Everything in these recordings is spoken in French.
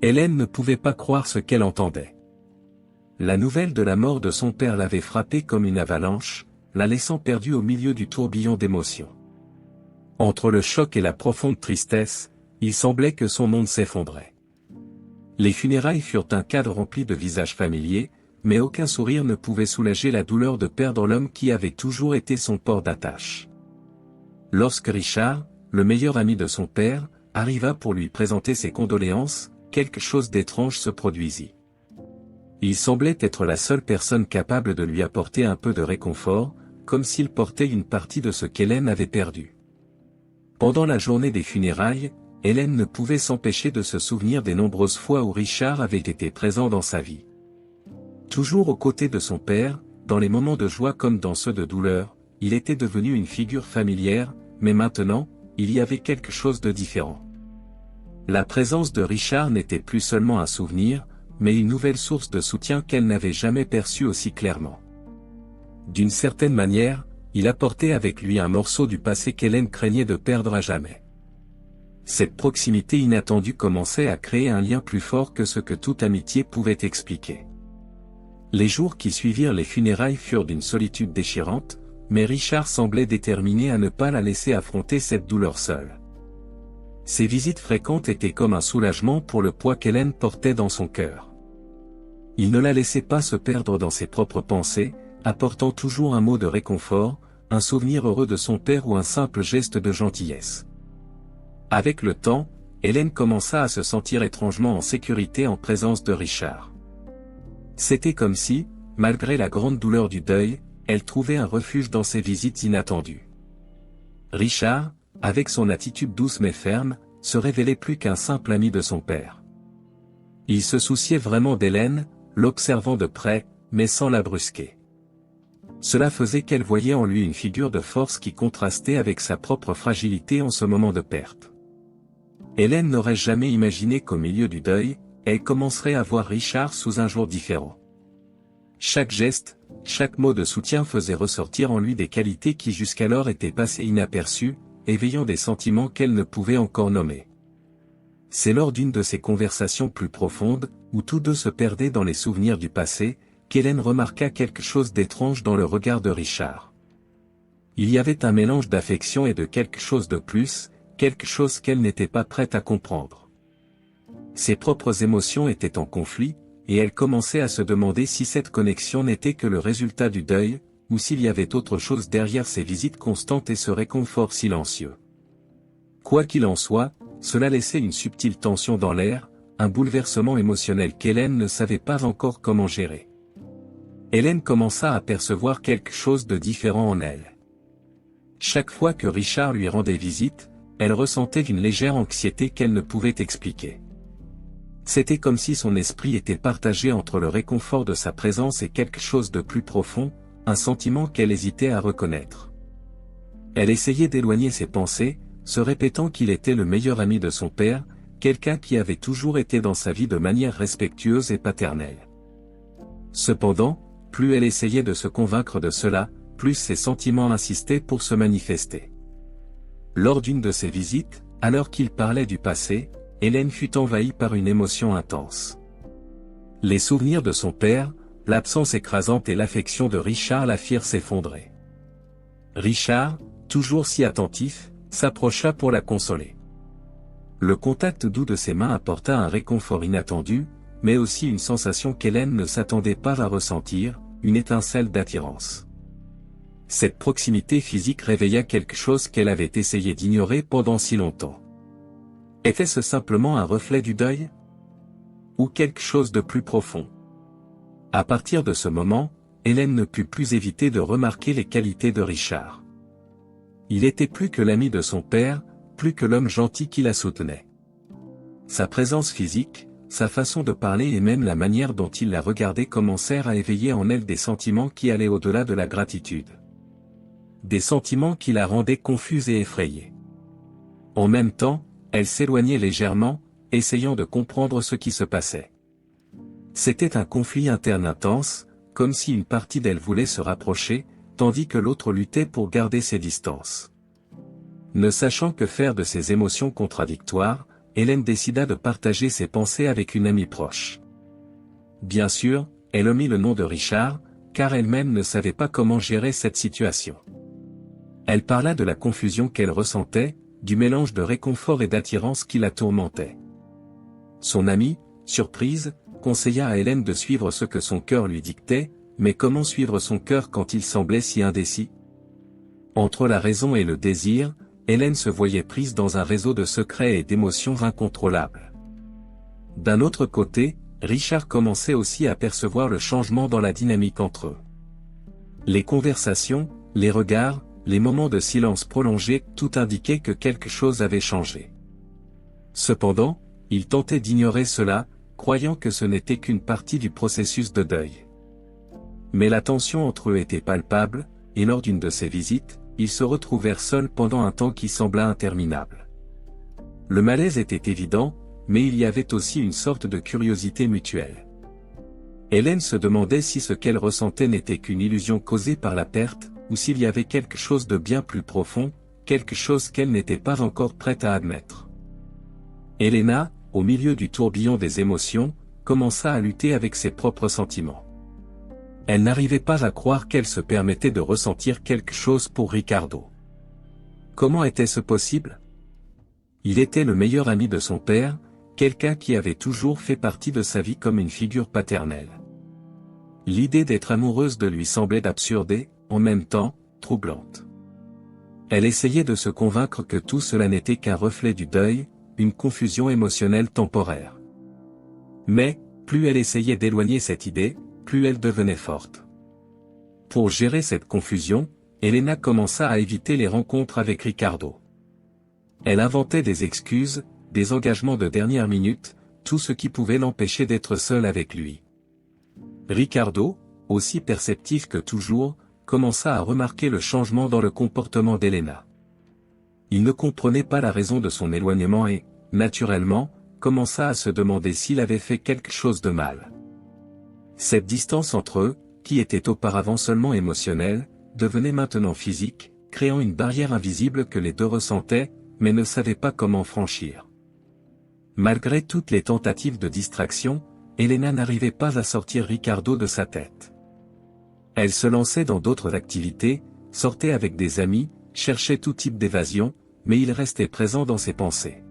Hélène ne pouvait pas croire ce qu'elle entendait. La nouvelle de la mort de son père l'avait frappée comme une avalanche, la laissant perdue au milieu du tourbillon d'émotions. Entre le choc et la profonde tristesse, il semblait que son monde s'effondrait. Les funérailles furent un cadre rempli de visages familiers, mais aucun sourire ne pouvait soulager la douleur de perdre l'homme qui avait toujours été son port d'attache. Lorsque Richard, le meilleur ami de son père, arriva pour lui présenter ses condoléances, quelque chose d'étrange se produisit. Il semblait être la seule personne capable de lui apporter un peu de réconfort, comme s'il portait une partie de ce qu'Hélène avait perdu. Pendant la journée des funérailles, Hélène ne pouvait s'empêcher de se souvenir des nombreuses fois où Richard avait été présent dans sa vie. Toujours aux côtés de son père, dans les moments de joie comme dans ceux de douleur, il était devenu une figure familière, mais maintenant, il y avait quelque chose de différent. La présence de Richard n'était plus seulement un souvenir, mais une nouvelle source de soutien qu'elle n'avait jamais perçue aussi clairement. D'une certaine manière, il apportait avec lui un morceau du passé qu'Hélène craignait de perdre à jamais. Cette proximité inattendue commençait à créer un lien plus fort que ce que toute amitié pouvait expliquer. Les jours qui suivirent les funérailles furent d'une solitude déchirante, mais Richard semblait déterminé à ne pas la laisser affronter cette douleur seule. Ses visites fréquentes étaient comme un soulagement pour le poids qu'Hélène portait dans son cœur. Il ne la laissait pas se perdre dans ses propres pensées, apportant toujours un mot de réconfort, un souvenir heureux de son père ou un simple geste de gentillesse. Avec le temps, Hélène commença à se sentir étrangement en sécurité en présence de Richard. C'était comme si, malgré la grande douleur du deuil, elle trouvait un refuge dans ses visites inattendues. Richard, avec son attitude douce mais ferme, se révélait plus qu'un simple ami de son père. Il se souciait vraiment d'Hélène, l'observant de près, mais sans la brusquer. Cela faisait qu'elle voyait en lui une figure de force qui contrastait avec sa propre fragilité en ce moment de perte. Hélène n'aurait jamais imaginé qu'au milieu du deuil, elle commencerait à voir Richard sous un jour différent. Chaque geste, chaque mot de soutien faisait ressortir en lui des qualités qui jusqu'alors étaient passées inaperçues, éveillant des sentiments qu'elle ne pouvait encore nommer. C'est lors d'une de ces conversations plus profondes, où tous deux se perdaient dans les souvenirs du passé, qu'Hélène remarqua quelque chose d'étrange dans le regard de Richard. Il y avait un mélange d'affection et de quelque chose de plus, quelque chose qu'elle n'était pas prête à comprendre. Ses propres émotions étaient en conflit, et elle commençait à se demander si cette connexion n'était que le résultat du deuil, ou s'il y avait autre chose derrière ces visites constantes et ce réconfort silencieux. Quoi qu'il en soit, cela laissait une subtile tension dans l'air, un bouleversement émotionnel qu'Hélène ne savait pas encore comment gérer. Hélène commença à percevoir quelque chose de différent en elle. Chaque fois que Richard lui rendait visite, elle ressentait une légère anxiété qu'elle ne pouvait expliquer. C'était comme si son esprit était partagé entre le réconfort de sa présence et quelque chose de plus profond, un sentiment qu'elle hésitait à reconnaître. Elle essayait d'éloigner ses pensées, se répétant qu'il était le meilleur ami de son père, quelqu'un qui avait toujours été dans sa vie de manière respectueuse et paternelle. Cependant, plus elle essayait de se convaincre de cela, plus ses sentiments insistaient pour se manifester. Lors d'une de ses visites, alors qu'il parlait du passé, Hélène fut envahie par une émotion intense. Les souvenirs de son père, l'absence écrasante et l'affection de Richard la firent s'effondrer. Richard, toujours si attentif, s'approcha pour la consoler. Le contact doux de ses mains apporta un réconfort inattendu, mais aussi une sensation qu'Hélène ne s'attendait pas à ressentir, une étincelle d'attirance. Cette proximité physique réveilla quelque chose qu'elle avait essayé d'ignorer pendant si longtemps. Était-ce simplement un reflet du deuil? Ou quelque chose de plus profond? À partir de ce moment, Hélène ne put plus éviter de remarquer les qualités de Richard. Il était plus que l'ami de son père, plus que l'homme gentil qui la soutenait. Sa présence physique, sa façon de parler et même la manière dont il la regardait commencèrent à éveiller en elle des sentiments qui allaient au-delà de la gratitude. Des sentiments qui la rendaient confuse et effrayée. En même temps, elle s'éloignait légèrement, essayant de comprendre ce qui se passait. C'était un conflit interne intense, comme si une partie d'elle voulait se rapprocher, tandis que l'autre luttait pour garder ses distances. Ne sachant que faire de ces émotions contradictoires, Hélène décida de partager ses pensées avec une amie proche. Bien sûr, elle omit le nom de Richard, car elle-même ne savait pas comment gérer cette situation. Elle parla de la confusion qu'elle ressentait, du mélange de réconfort et d'attirance qui la tourmentait. Son amie, surprise, conseilla à Hélène de suivre ce que son cœur lui dictait, mais comment suivre son cœur quand il semblait si indécis? Entre la raison et le désir, Hélène se voyait prise dans un réseau de secrets et d'émotions incontrôlables. D'un autre côté, Richard commençait aussi à percevoir le changement dans la dynamique entre eux. Les conversations, les regards, les moments de silence prolongés, tout indiquait que quelque chose avait changé. Cependant, il tentait d'ignorer cela, croyant que ce n'était qu'une partie du processus de deuil. Mais la tension entre eux était palpable, et lors d'une de ces visites, ils se retrouvèrent seuls pendant un temps qui sembla interminable. Le malaise était évident, mais il y avait aussi une sorte de curiosité mutuelle. Hélène se demandait si ce qu'elle ressentait n'était qu'une illusion causée par la perte, ou s'il y avait quelque chose de bien plus profond, quelque chose qu'elle n'était pas encore prête à admettre. Helena, au milieu du tourbillon des émotions, commença à lutter avec ses propres sentiments. Elle n'arrivait pas à croire qu'elle se permettait de ressentir quelque chose pour Ricardo. Comment était-ce possible? Il était le meilleur ami de son père, quelqu'un qui avait toujours fait partie de sa vie comme une figure paternelle. L'idée d'être amoureuse de lui semblait absurde et, en même temps, troublante. Elle essayait de se convaincre que tout cela n'était qu'un reflet du deuil, une confusion émotionnelle temporaire. Mais, plus elle essayait d'éloigner cette idée, plus elle devenait forte. Pour gérer cette confusion, Helena commença à éviter les rencontres avec Ricardo. Elle inventait des excuses, des engagements de dernière minute, tout ce qui pouvait l'empêcher d'être seule avec lui. Ricardo, aussi perceptif que toujours, commença à remarquer le changement dans le comportement d'Helena. Il ne comprenait pas la raison de son éloignement et, naturellement, commença à se demander s'il avait fait quelque chose de mal. Cette distance entre eux, qui était auparavant seulement émotionnelle, devenait maintenant physique, créant une barrière invisible que les deux ressentaient, mais ne savaient pas comment franchir. Malgré toutes les tentatives de distraction, Helena n'arrivait pas à sortir Ricardo de sa tête. Elle se lançait dans d'autres activités, sortait avec des amis, cherchait tout type d'évasion, mais il restait présent dans ses pensées.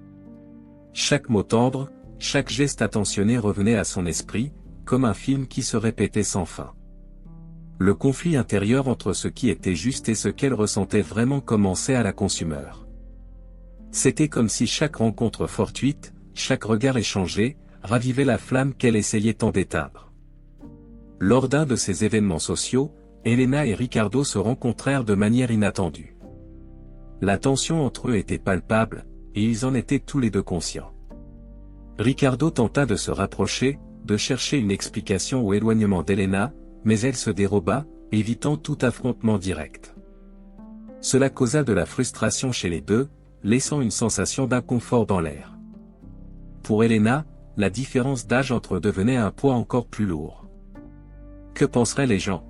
Chaque mot tendre, chaque geste attentionné revenait à son esprit, comme un film qui se répétait sans fin. Le conflit intérieur entre ce qui était juste et ce qu'elle ressentait vraiment commençait à la consumer. C'était comme si chaque rencontre fortuite, chaque regard échangé, ravivait la flamme qu'elle essayait tant d'éteindre. Lors d'un de ces événements sociaux, Helena et Ricardo se rencontrèrent de manière inattendue. La tension entre eux était palpable, et ils en étaient tous les deux conscients. Ricardo tenta de se rapprocher, de chercher une explication au éloignement d'Helena, mais elle se déroba, évitant tout affrontement direct. Cela causa de la frustration chez les deux, laissant une sensation d'inconfort dans l'air. Pour Helena, la différence d'âge entre eux devenait un poids encore plus lourd. Que penseraient les gens?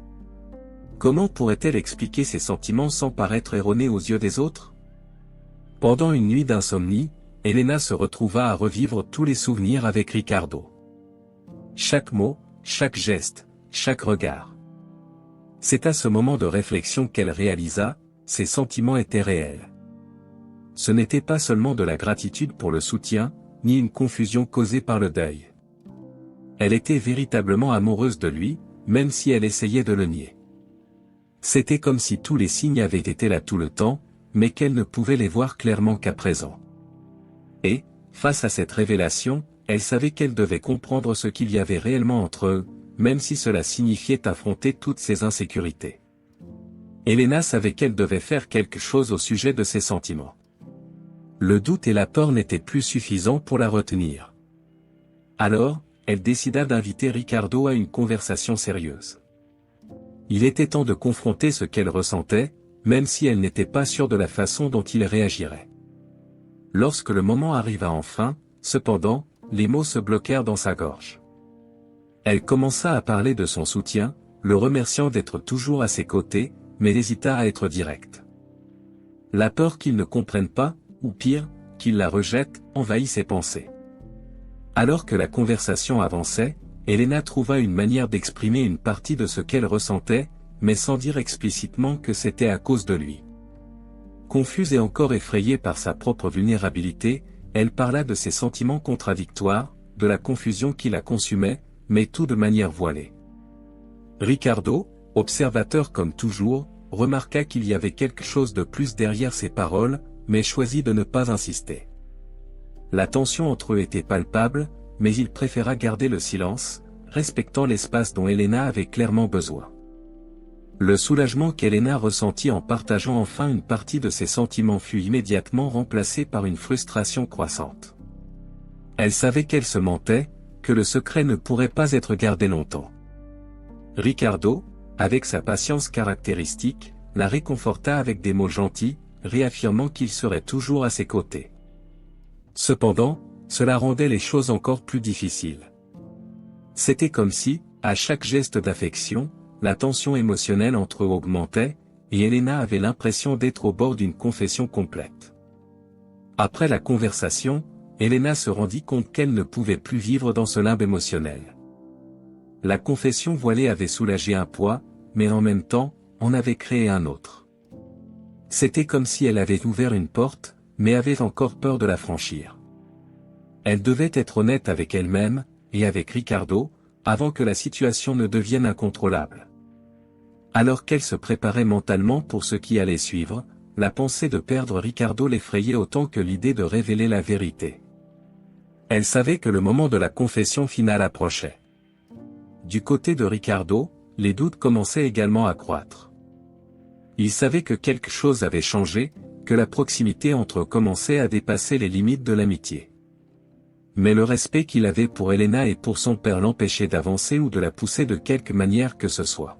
Comment pourrait-elle expliquer ses sentiments sans paraître erronée aux yeux des autres? Pendant une nuit d'insomnie, Helena se retrouva à revivre tous les souvenirs avec Ricardo. Chaque mot, chaque geste, chaque regard. C'est à ce moment de réflexion qu'elle réalisa, ses sentiments étaient réels. Ce n'était pas seulement de la gratitude pour le soutien, ni une confusion causée par le deuil. Elle était véritablement amoureuse de lui, même si elle essayait de le nier. C'était comme si tous les signes avaient été là tout le temps, mais qu'elle ne pouvait les voir clairement qu'à présent. Et, face à cette révélation, elle savait qu'elle devait comprendre ce qu'il y avait réellement entre eux, même si cela signifiait affronter toutes ses insécurités. Helena savait qu'elle devait faire quelque chose au sujet de ses sentiments. Le doute et la peur n'étaient plus suffisants pour la retenir. Alors, elle décida d'inviter Ricardo à une conversation sérieuse. Il était temps de confronter ce qu'elle ressentait, même si elle n'était pas sûre de la façon dont il réagirait. Lorsque le moment arriva enfin, cependant, les mots se bloquèrent dans sa gorge. Elle commença à parler de son soutien, le remerciant d'être toujours à ses côtés, mais hésita à être directe. La peur qu'il ne comprenne pas, ou pire, qu'il la rejette, envahit ses pensées. Alors que la conversation avançait, Elena trouva une manière d'exprimer une partie de ce qu'elle ressentait, mais sans dire explicitement que c'était à cause de lui. Confuse et encore effrayée par sa propre vulnérabilité, elle parla de ses sentiments contradictoires, de la confusion qui la consumait, mais tout de manière voilée. Ricardo, observateur comme toujours, remarqua qu'il y avait quelque chose de plus derrière ses paroles, mais choisit de ne pas insister. La tension entre eux était palpable, mais il préféra garder le silence, respectant l'espace dont Elena avait clairement besoin. Le soulagement qu'Elena ressentit en partageant enfin une partie de ses sentiments fut immédiatement remplacé par une frustration croissante. Elle savait qu'elle se mentait, que le secret ne pourrait pas être gardé longtemps. Ricardo, avec sa patience caractéristique, la réconforta avec des mots gentils, réaffirmant qu'il serait toujours à ses côtés. Cependant, cela rendait les choses encore plus difficiles. C'était comme si, à chaque geste d'affection, la tension émotionnelle entre eux augmentait, et Elena avait l'impression d'être au bord d'une confession complète. Après la conversation, Elena se rendit compte qu'elle ne pouvait plus vivre dans ce limbe émotionnel. La confession voilée avait soulagé un poids, mais en même temps, en avait créé un autre. C'était comme si elle avait ouvert une porte, mais avait encore peur de la franchir. Elle devait être honnête avec elle-même, et avec Ricardo, avant que la situation ne devienne incontrôlable. Alors qu'elle se préparait mentalement pour ce qui allait suivre, la pensée de perdre Ricardo l'effrayait autant que l'idée de révéler la vérité. Elle savait que le moment de la confession finale approchait. Du côté de Ricardo, les doutes commençaient également à croître. Il savait que quelque chose avait changé, que la proximité entre eux commençait à dépasser les limites de l'amitié. Mais le respect qu'il avait pour Elena et pour son père l'empêchait d'avancer ou de la pousser de quelque manière que ce soit.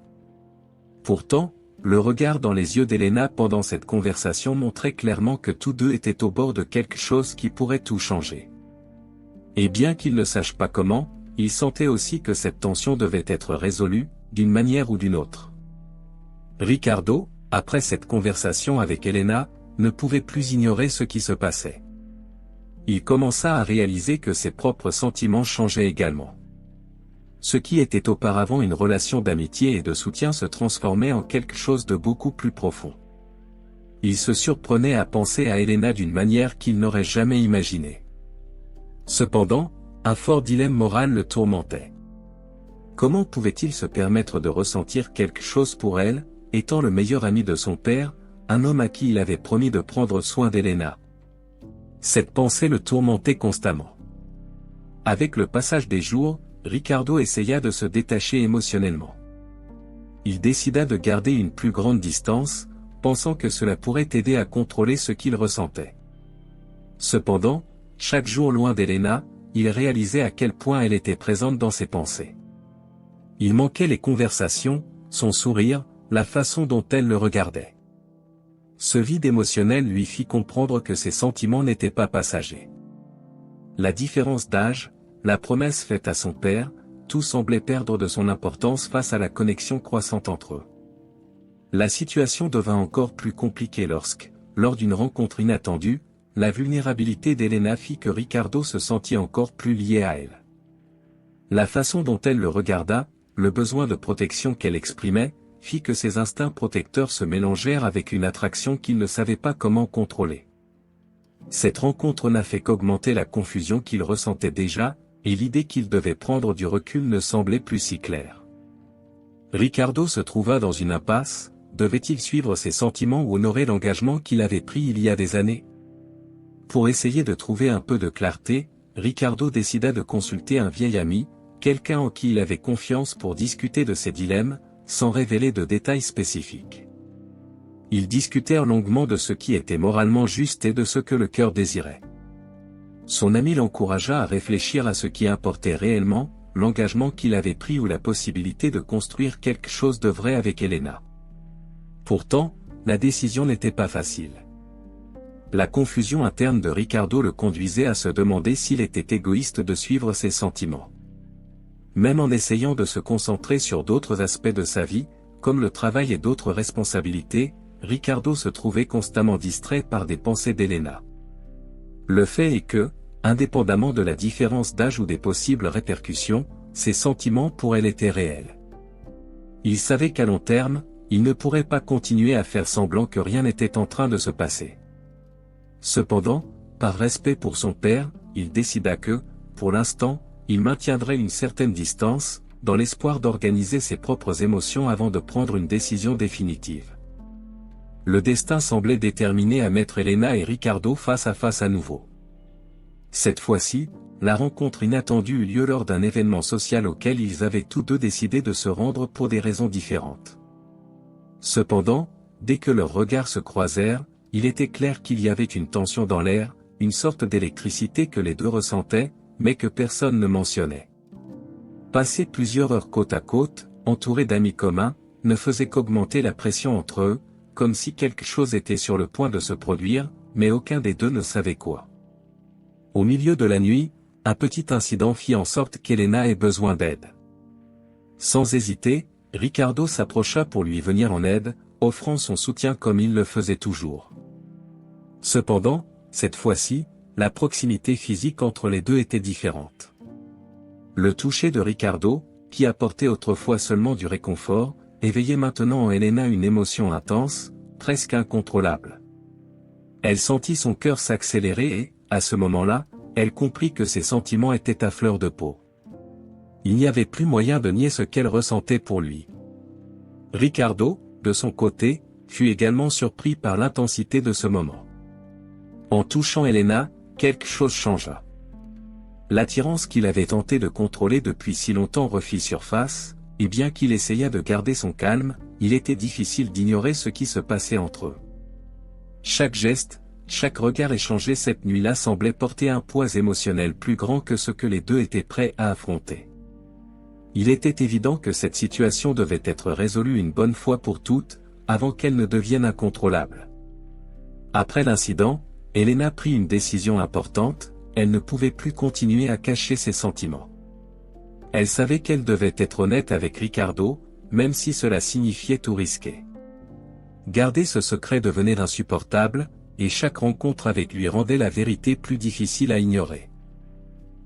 Pourtant, le regard dans les yeux d'Elena pendant cette conversation montrait clairement que tous deux étaient au bord de quelque chose qui pourrait tout changer. Et bien qu'ils ne sachent pas comment, ils sentaient aussi que cette tension devait être résolue, d'une manière ou d'une autre. Ricardo, après cette conversation avec Elena, ne pouvait plus ignorer ce qui se passait. Il commença à réaliser que ses propres sentiments changeaient également. Ce qui était auparavant une relation d'amitié et de soutien se transformait en quelque chose de beaucoup plus profond. Il se surprenait à penser à Elena d'une manière qu'il n'aurait jamais imaginée. Cependant, un fort dilemme moral le tourmentait. Comment pouvait-il se permettre de ressentir quelque chose pour elle, étant le meilleur ami de son père, un homme à qui il avait promis de prendre soin d'Elena? Cette pensée le tourmentait constamment. Avec le passage des jours, Ricardo essaya de se détacher émotionnellement. Il décida de garder une plus grande distance, pensant que cela pourrait aider à contrôler ce qu'il ressentait. Cependant, chaque jour loin d'Elena, il réalisait à quel point elle était présente dans ses pensées. Il manquait les conversations, son sourire, la façon dont elle le regardait. Ce vide émotionnel lui fit comprendre que ses sentiments n'étaient pas passagers. La différence d'âge, la promesse faite à son père, tout semblait perdre de son importance face à la connexion croissante entre eux. La situation devint encore plus compliquée lorsque, lors d'une rencontre inattendue, la vulnérabilité d'Elena fit que Ricardo se sentit encore plus lié à elle. La façon dont elle le regarda, le besoin de protection qu'elle exprimait, fit que ses instincts protecteurs se mélangèrent avec une attraction qu'il ne savait pas comment contrôler. Cette rencontre n'a fait qu'augmenter la confusion qu'il ressentait déjà, et l'idée qu'il devait prendre du recul ne semblait plus si claire. Ricardo se trouva dans une impasse, devait-il suivre ses sentiments ou honorer l'engagement qu'il avait pris il y a des années? Pour essayer de trouver un peu de clarté, Ricardo décida de consulter un vieil ami, quelqu'un en qui il avait confiance pour discuter de ses dilemmes, sans révéler de détails spécifiques. Ils discutèrent longuement de ce qui était moralement juste et de ce que le cœur désirait. Son ami l'encouragea à réfléchir à ce qui importait réellement, l'engagement qu'il avait pris ou la possibilité de construire quelque chose de vrai avec Elena. Pourtant, la décision n'était pas facile. La confusion interne de Ricardo le conduisait à se demander s'il était égoïste de suivre ses sentiments. Même en essayant de se concentrer sur d'autres aspects de sa vie, comme le travail et d'autres responsabilités, Ricardo se trouvait constamment distrait par des pensées d'Elena. Le fait est que, indépendamment de la différence d'âge ou des possibles répercussions, ses sentiments pour elle étaient réels. Il savait qu'à long terme, il ne pourrait pas continuer à faire semblant que rien n'était en train de se passer. Cependant, par respect pour son père, il décida que, pour l'instant, il maintiendrait une certaine distance, dans l'espoir d'organiser ses propres émotions avant de prendre une décision définitive. Le destin semblait déterminé à mettre Elena et Ricardo face à face à nouveau. Cette fois-ci, la rencontre inattendue eut lieu lors d'un événement social auquel ils avaient tous deux décidé de se rendre pour des raisons différentes. Cependant, dès que leurs regards se croisèrent, il était clair qu'il y avait une tension dans l'air, une sorte d'électricité que les deux ressentaient, mais que personne ne mentionnait. Passer plusieurs heures côte à côte, entourés d'amis communs, ne faisait qu'augmenter la pression entre eux, comme si quelque chose était sur le point de se produire, mais aucun des deux ne savait quoi. Au milieu de la nuit, un petit incident fit en sorte qu'Elena ait besoin d'aide. Sans hésiter, Ricardo s'approcha pour lui venir en aide, offrant son soutien comme il le faisait toujours. Cependant, cette fois-ci, la proximité physique entre les deux était différente. Le toucher de Ricardo, qui apportait autrefois seulement du réconfort, éveillait maintenant en Elena une émotion intense, presque incontrôlable. Elle sentit son cœur s'accélérer et, à ce moment-là, elle comprit que ses sentiments étaient à fleur de peau. Il n'y avait plus moyen de nier ce qu'elle ressentait pour lui. Ricardo, de son côté, fut également surpris par l'intensité de ce moment. En touchant Elena, quelque chose changea. L'attirance qu'il avait tenté de contrôler depuis si longtemps refit surface, et bien qu'il essaya de garder son calme, il était difficile d'ignorer ce qui se passait entre eux. Chaque geste, chaque regard échangé cette nuit-là semblait porter un poids émotionnel plus grand que ce que les deux étaient prêts à affronter. Il était évident que cette situation devait être résolue une bonne fois pour toutes, avant qu'elle ne devienne incontrôlable. Après l'incident, Elena prit une décision importante, elle ne pouvait plus continuer à cacher ses sentiments. Elle savait qu'elle devait être honnête avec Ricardo, même si cela signifiait tout risquer. Garder ce secret devenait insupportable, et chaque rencontre avec lui rendait la vérité plus difficile à ignorer.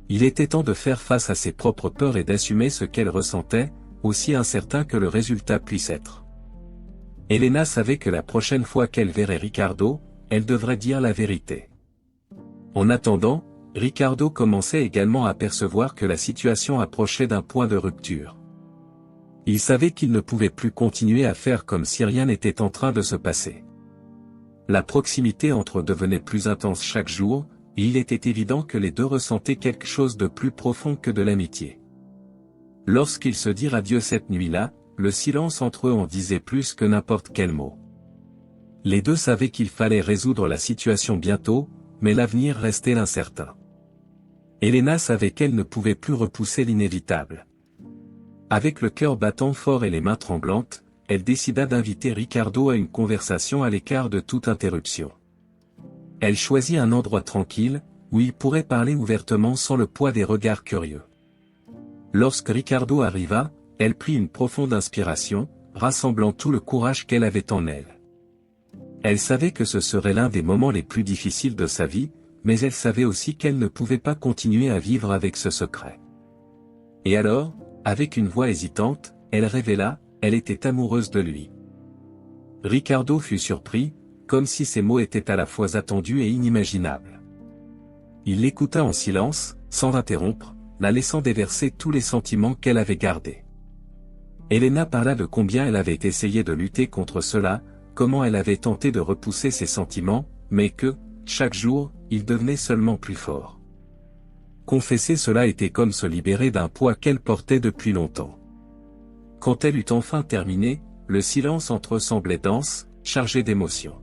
Il était temps de faire face à ses propres peurs et d'assumer ce qu'elle ressentait, aussi incertain que le résultat puisse être. Elena savait que la prochaine fois qu'elle verrait Ricardo, elle devrait dire la vérité. En attendant, Ricardo commençait également à percevoir que la situation approchait d'un point de rupture. Il savait qu'il ne pouvait plus continuer à faire comme si rien n'était en train de se passer. La proximité entre eux devenait plus intense chaque jour, et il était évident que les deux ressentaient quelque chose de plus profond que de l'amitié. Lorsqu'ils se dirent adieu cette nuit-là, le silence entre eux en disait plus que n'importe quel mot. Les deux savaient qu'il fallait résoudre la situation bientôt, mais l'avenir restait incertain. Elena savait qu'elle ne pouvait plus repousser l'inévitable. Avec le cœur battant fort et les mains tremblantes, elle décida d'inviter Ricardo à une conversation à l'écart de toute interruption. Elle choisit un endroit tranquille, où il pourrait parler ouvertement sans le poids des regards curieux. Lorsque Ricardo arriva, elle prit une profonde inspiration, rassemblant tout le courage qu'elle avait en elle. Elle savait que ce serait l'un des moments les plus difficiles de sa vie, mais elle savait aussi qu'elle ne pouvait pas continuer à vivre avec ce secret. Et alors, avec une voix hésitante, elle révéla, elle était amoureuse de lui. Ricardo fut surpris, comme si ces mots étaient à la fois attendus et inimaginables. Il l'écouta en silence, sans l'interrompre, la laissant déverser tous les sentiments qu'elle avait gardés. Elena parla de combien elle avait essayé de lutter contre cela, comment elle avait tenté de repousser ses sentiments, mais que, chaque jour, ils devenaient seulement plus forts. Confesser cela était comme se libérer d'un poids qu'elle portait depuis longtemps. Quand elle eut enfin terminé, le silence entre eux semblait dense, chargé d'émotions.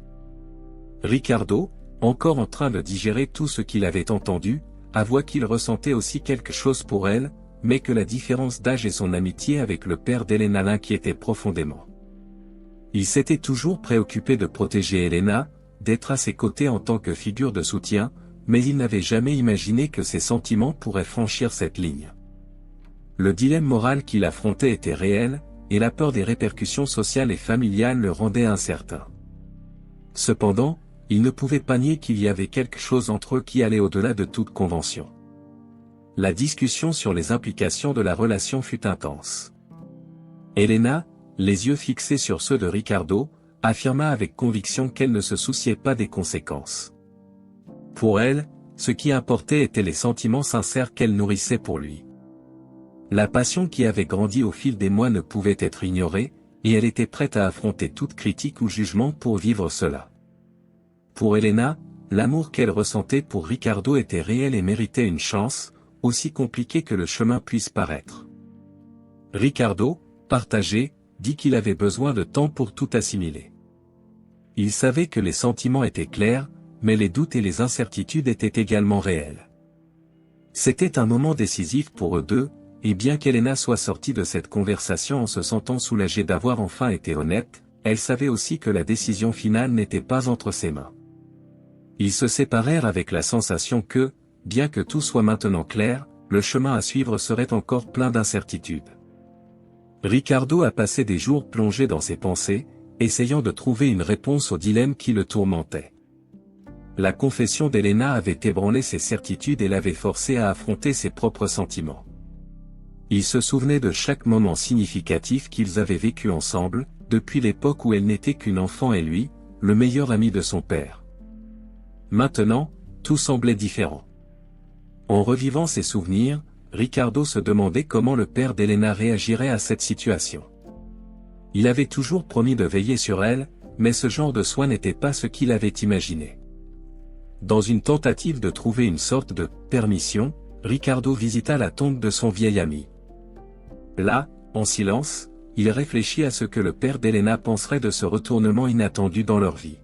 Ricardo, encore en train de digérer tout ce qu'il avait entendu, avoua qu'il ressentait aussi quelque chose pour elle, mais que la différence d'âge et son amitié avec le père d'Elena l'inquiétaient profondément. Il s'était toujours préoccupé de protéger Elena, d'être à ses côtés en tant que figure de soutien, mais il n'avait jamais imaginé que ses sentiments pourraient franchir cette ligne. Le dilemme moral qu'il affrontait était réel, et la peur des répercussions sociales et familiales le rendait incertain. Cependant, il ne pouvait pas nier qu'il y avait quelque chose entre eux qui allait au-delà de toute convention. La discussion sur les implications de la relation fut intense. Elena, les yeux fixés sur ceux de Ricardo, affirma avec conviction qu'elle ne se souciait pas des conséquences. Pour elle, ce qui importait étaient les sentiments sincères qu'elle nourrissait pour lui. La passion qui avait grandi au fil des mois ne pouvait être ignorée, et elle était prête à affronter toute critique ou jugement pour vivre cela. Pour Elena, l'amour qu'elle ressentait pour Ricardo était réel et méritait une chance, aussi compliquée que le chemin puisse paraître. Ricardo, partagé, dit qu'il avait besoin de temps pour tout assimiler. Il savait que les sentiments étaient clairs, mais les doutes et les incertitudes étaient également réels. C'était un moment décisif pour eux deux, et bien qu'Elena soit sortie de cette conversation en se sentant soulagée d'avoir enfin été honnête, elle savait aussi que la décision finale n'était pas entre ses mains. Ils se séparèrent avec la sensation que, bien que tout soit maintenant clair, le chemin à suivre serait encore plein d'incertitudes. Ricardo a passé des jours plongé dans ses pensées, essayant de trouver une réponse au dilemme qui le tourmentait. La confession d'Elena avait ébranlé ses certitudes et l'avait forcé à affronter ses propres sentiments. Il se souvenait de chaque moment significatif qu'ils avaient vécu ensemble, depuis l'époque où elle n'était qu'une enfant et lui, le meilleur ami de son père. Maintenant, tout semblait différent. En revivant ses souvenirs, Ricardo se demandait comment le père d'Elena réagirait à cette situation. Il avait toujours promis de veiller sur elle, mais ce genre de soin n'était pas ce qu'il avait imaginé. Dans une tentative de trouver une sorte de « permission », Ricardo visita la tombe de son vieil ami. Là, en silence, il réfléchit à ce que le père d'Elena penserait de ce retournement inattendu dans leur vie.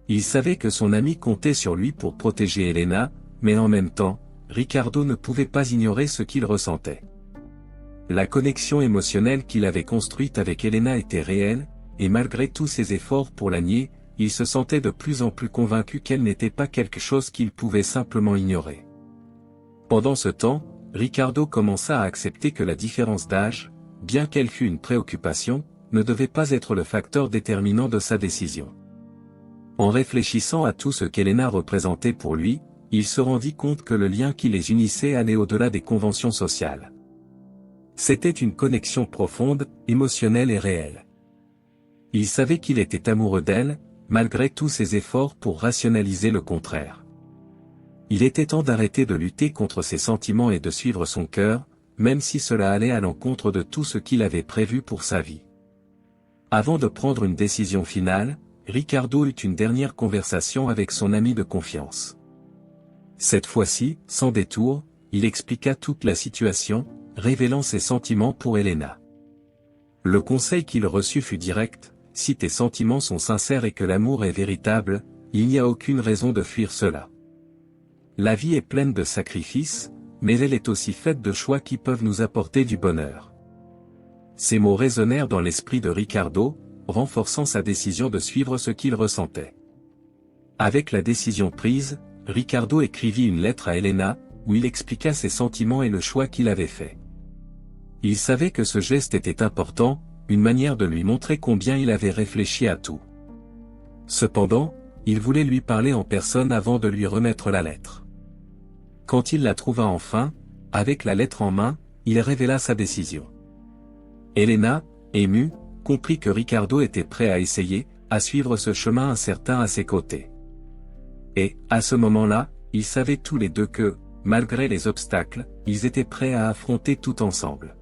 Il savait que son ami comptait sur lui pour protéger Elena, mais en même temps, Ricardo ne pouvait pas ignorer ce qu'il ressentait. La connexion émotionnelle qu'il avait construite avec Elena était réelle, et malgré tous ses efforts pour la nier, il se sentait de plus en plus convaincu qu'elle n'était pas quelque chose qu'il pouvait simplement ignorer. Pendant ce temps, Ricardo commença à accepter que la différence d'âge, bien qu'elle fût une préoccupation, ne devait pas être le facteur déterminant de sa décision. En réfléchissant à tout ce qu'Elena représentait pour lui, il se rendit compte que le lien qui les unissait allait au-delà des conventions sociales. C'était une connexion profonde, émotionnelle et réelle. Il savait qu'il était amoureux d'elle, malgré tous ses efforts pour rationaliser le contraire. Il était temps d'arrêter de lutter contre ses sentiments et de suivre son cœur, même si cela allait à l'encontre de tout ce qu'il avait prévu pour sa vie. Avant de prendre une décision finale, Ricardo eut une dernière conversation avec son ami de confiance. Cette fois-ci, sans détour, il expliqua toute la situation, révélant ses sentiments pour Elena. Le conseil qu'il reçut fut direct: si tes sentiments sont sincères et que l'amour est véritable, il n'y a aucune raison de fuir cela. La vie est pleine de sacrifices, mais elle est aussi faite de choix qui peuvent nous apporter du bonheur. Ces mots résonnèrent dans l'esprit de Ricardo, renforçant sa décision de suivre ce qu'il ressentait. Avec la décision prise, Ricardo écrivit une lettre à Elena, où il expliqua ses sentiments et le choix qu'il avait fait. Il savait que ce geste était important, une manière de lui montrer combien il avait réfléchi à tout. Cependant, il voulait lui parler en personne avant de lui remettre la lettre. Quand il la trouva enfin, avec la lettre en main, il révéla sa décision. Elena, émue, comprit que Ricardo était prêt à essayer, à suivre ce chemin incertain à ses côtés. Et, à ce moment-là, ils savaient tous les deux que, malgré les obstacles, ils étaient prêts à affronter tout ensemble.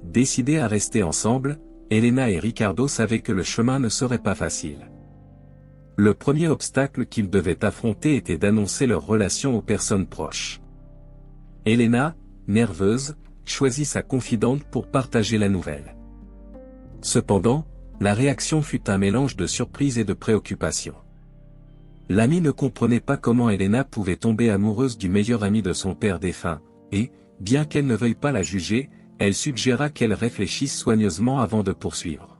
Décidés à rester ensemble, Elena et Ricardo savaient que le chemin ne serait pas facile. Le premier obstacle qu'ils devaient affronter était d'annoncer leur relation aux personnes proches. Elena, nerveuse, choisit sa confidente pour partager la nouvelle. Cependant, la réaction fut un mélange de surprise et de préoccupation. L'amie ne comprenait pas comment Elena pouvait tomber amoureuse du meilleur ami de son père défunt, et, bien qu'elle ne veuille pas la juger, elle suggéra qu'elle réfléchisse soigneusement avant de poursuivre.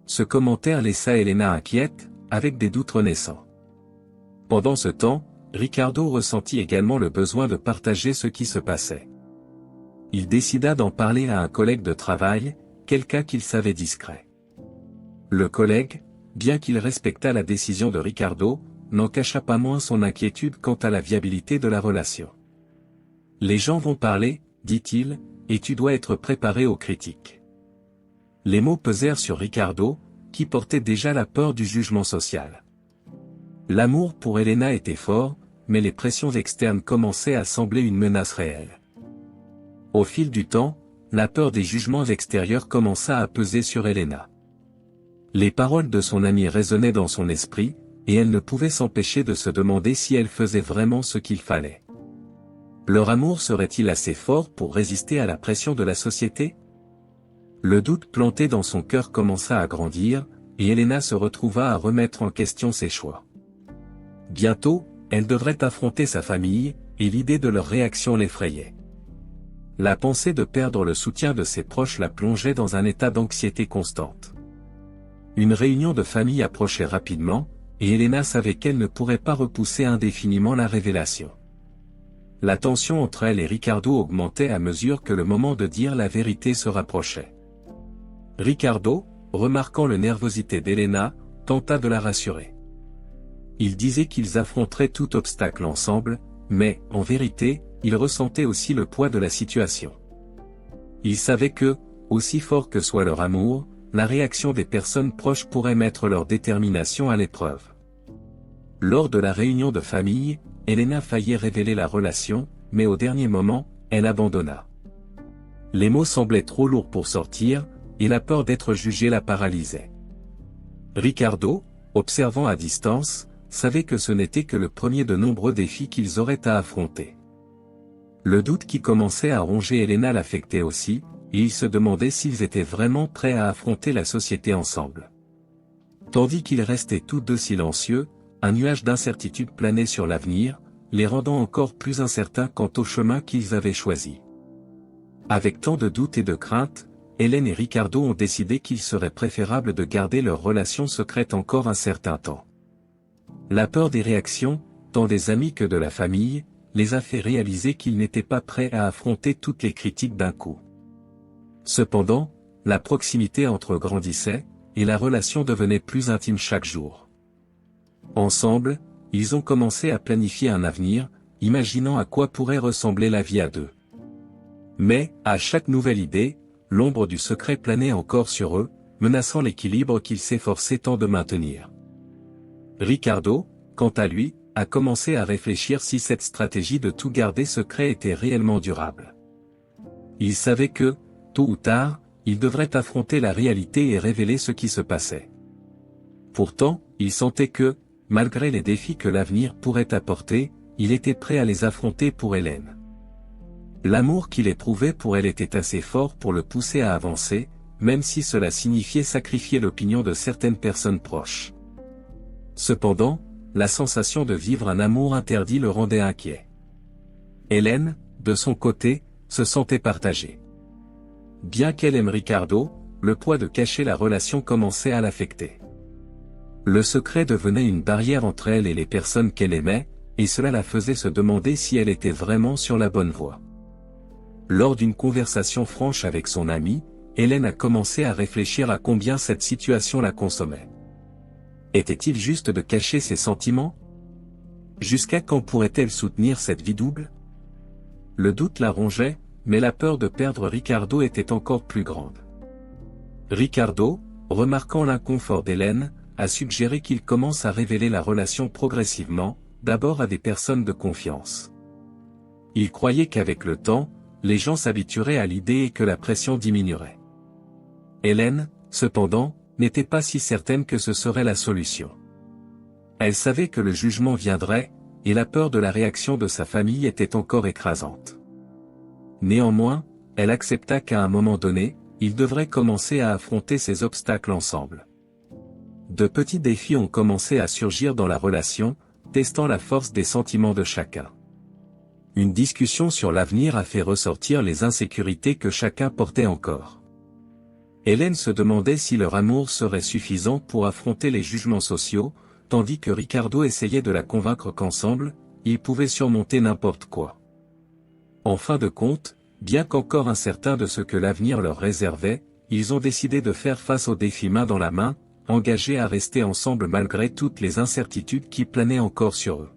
Ce commentaire laissa Elena inquiète, avec des doutes renaissants. Pendant ce temps, Ricardo ressentit également le besoin de partager ce qui se passait. Il décida d'en parler à un collègue de travail, quelqu'un qu'il savait discret. Le collègue, bien qu'il respectât la décision de Ricardo, n'en cacha pas moins son inquiétude quant à la viabilité de la relation. Les gens vont parler, dit-il, et tu dois être préparé aux critiques. Les mots pesèrent sur Ricardo, qui portait déjà la peur du jugement social. L'amour pour Elena était fort, mais les pressions externes commençaient à sembler une menace réelle. Au fil du temps, la peur des jugements extérieurs commença à peser sur Elena. Les paroles de son ami résonnaient dans son esprit, et elle ne pouvait s'empêcher de se demander si elle faisait vraiment ce qu'il fallait. Leur amour serait-il assez fort pour résister à la pression de la société? Le doute planté dans son cœur commença à grandir, et Elena se retrouva à remettre en question ses choix. Bientôt, elle devrait affronter sa famille, et l'idée de leur réaction l'effrayait. La pensée de perdre le soutien de ses proches la plongeait dans un état d'anxiété constante. Une réunion de famille approchait rapidement, et Elena savait qu'elle ne pourrait pas repousser indéfiniment la révélation. La tension entre elle et Ricardo augmentait à mesure que le moment de dire la vérité se rapprochait. Ricardo, remarquant la nervosité d'Elena, tenta de la rassurer. Il disait qu'ils affronteraient tout obstacle ensemble, mais, en vérité, il ressentait aussi le poids de la situation. Il savait que, aussi fort que soit leur amour, la réaction des personnes proches pourrait mettre leur détermination à l'épreuve. Lors de la réunion de famille, Elena faillit révéler la relation, mais au dernier moment, elle abandonna. Les mots semblaient trop lourds pour sortir, et la peur d'être jugée la paralysait. Ricardo, observant à distance, savait que ce n'était que le premier de nombreux défis qu'ils auraient à affronter. Le doute qui commençait à ronger Elena l'affectait aussi, et il se demandait s'ils étaient vraiment prêts à affronter la société ensemble. Tandis qu'ils restaient tous deux silencieux, un nuage d'incertitude planait sur l'avenir, les rendant encore plus incertains quant au chemin qu'ils avaient choisi. Avec tant de doutes et de craintes, Hélène et Ricardo ont décidé qu'il serait préférable de garder leur relation secrète encore un certain temps. La peur des réactions, tant des amis que de la famille, les a fait réaliser qu'ils n'étaient pas prêts à affronter toutes les critiques d'un coup. Cependant, la proximité entre eux grandissait, et la relation devenait plus intime chaque jour. Ensemble, ils ont commencé à planifier un avenir, imaginant à quoi pourrait ressembler la vie à deux. Mais, à chaque nouvelle idée, l'ombre du secret planait encore sur eux, menaçant l'équilibre qu'ils s'efforçaient tant de maintenir. Ricardo, quant à lui, a commencé à réfléchir si cette stratégie de tout garder secret était réellement durable. Il savait que, tôt ou tard, il devrait affronter la réalité et révéler ce qui se passait. Pourtant, il sentait que, malgré les défis que l'avenir pourrait apporter, il était prêt à les affronter pour Hélène. L'amour qu'il éprouvait pour elle était assez fort pour le pousser à avancer, même si cela signifiait sacrifier l'opinion de certaines personnes proches. Cependant, la sensation de vivre un amour interdit le rendait inquiet. Hélène, de son côté, se sentait partagée. Bien qu'elle aime Ricardo, le poids de cacher la relation commençait à l'affecter. Le secret devenait une barrière entre elle et les personnes qu'elle aimait, et cela la faisait se demander si elle était vraiment sur la bonne voie. Lors d'une conversation franche avec son amie, Hélène a commencé à réfléchir à combien cette situation la consommait. Était-il juste de cacher ses sentiments? Jusqu'à quand pourrait-elle soutenir cette vie double? Le doute la rongeait, mais la peur de perdre Ricardo était encore plus grande. Ricardo, remarquant l'inconfort d'Hélène, a suggéré qu'il commence à révéler la relation progressivement, d'abord à des personnes de confiance. Il croyait qu'avec le temps, les gens s'habitueraient à l'idée et que la pression diminuerait. Hélène, cependant, n'était pas si certaine que ce serait la solution. Elle savait que le jugement viendrait, et la peur de la réaction de sa famille était encore écrasante. Néanmoins, elle accepta qu'à un moment donné, ils devraient commencer à affronter ces obstacles ensemble. De petits défis ont commencé à surgir dans la relation, testant la force des sentiments de chacun. Une discussion sur l'avenir a fait ressortir les insécurités que chacun portait encore. Hélène se demandait si leur amour serait suffisant pour affronter les jugements sociaux, tandis que Ricardo essayait de la convaincre qu'ensemble, ils pouvaient surmonter n'importe quoi. En fin de compte, bien qu'encore incertains de ce que l'avenir leur réservait, ils ont décidé de faire face aux défis main dans la main, engagés à rester ensemble malgré toutes les incertitudes qui planaient encore sur eux.